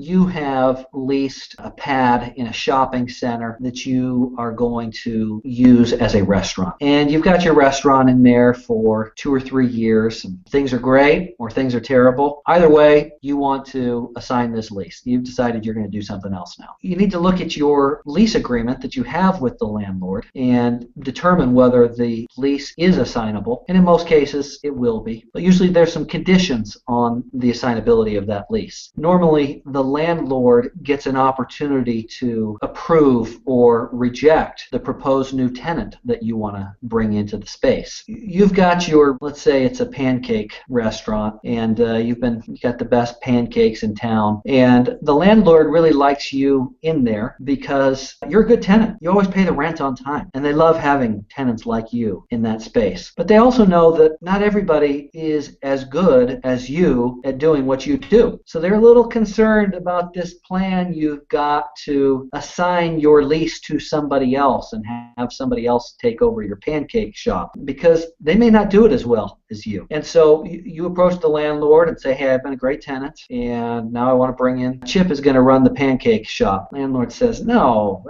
you have leased a pad in a shopping center that you are going to use as a restaurant. And you've got your restaurant in there for 2 or 3 years. And things are great or things are terrible. Either way, you want to assign this lease. You've decided you're going to do something else now. You need to look at your lease agreement that you have with the landlord and determine whether the lease is assignable. And in most cases, it will be. But usually there's some conditions on the assignability of that lease. Normally, the landlord gets an opportunity to approve or reject the proposed new tenant that you want to bring into the space. You've got your, let's say it's a pancake restaurant, and you've got the best pancakes in town, and the landlord really likes you in there because you're a good tenant. You always pay the rent on time, and they love having tenants like you in that space. But they also know that not everybody is as good as you at doing what you do. So they're a little concerned about this plan you've got to assign your lease to somebody else and have somebody else take over your pancake shop, because they may not do it as well as you. And so you approach the landlord and say, hey, I've been a great tenant, and now I want to bring in Chip is going to run the pancake shop. Landlord says, no,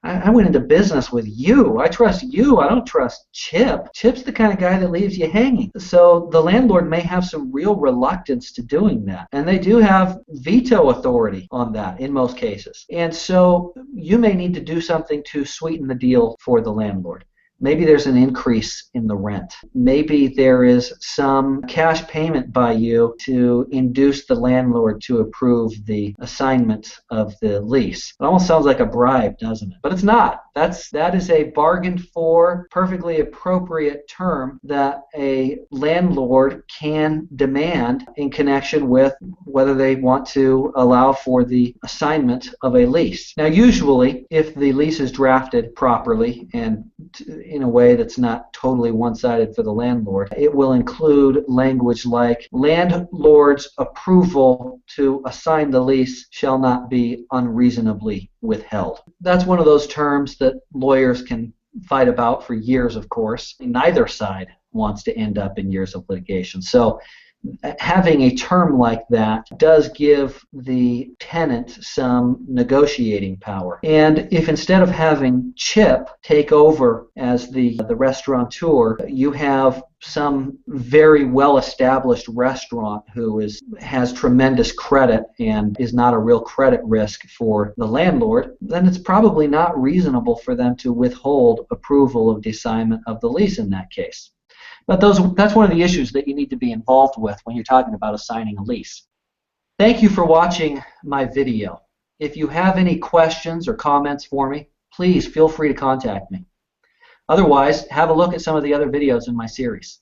I went into business with you. I trust you. I don't trust Chip. Chip's the kind of guy that leaves you hanging. So the landlord may have some real reluctance to doing that. And they do have veto authority on that in most cases. And so you may need to do something to sweeten the deal for the landlord. Maybe there's an increase in the rent. Maybe there is some cash payment by you to induce the landlord to approve the assignment of the lease. It almost sounds like a bribe, doesn't it? But it's not. That is a bargained for, perfectly appropriate term that a landlord can demand in connection with whether they want to allow for the assignment of a lease. Now, usually, if the lease is drafted properly and in a way that's not totally one-sided for the landlord, it will include language like, landlord's approval to assign the lease shall not be unreasonably withheld. That's one of those terms that lawyers can fight about for years, of course. Neither side wants to end up in years of litigation. So having a term like that does give the tenant some negotiating power. And if instead of having Chip take over as the restaurateur, you have some very well-established restaurant who has tremendous credit and is not a real credit risk for the landlord, then it's probably not reasonable for them to withhold approval of the assignment of the lease in that case. But that's one of the issues that you need to be involved with when you're talking about assigning a lease. Thank you for watching my video. If you have any questions or comments for me, please feel free to contact me. Otherwise, have a look at some of the other videos in my series.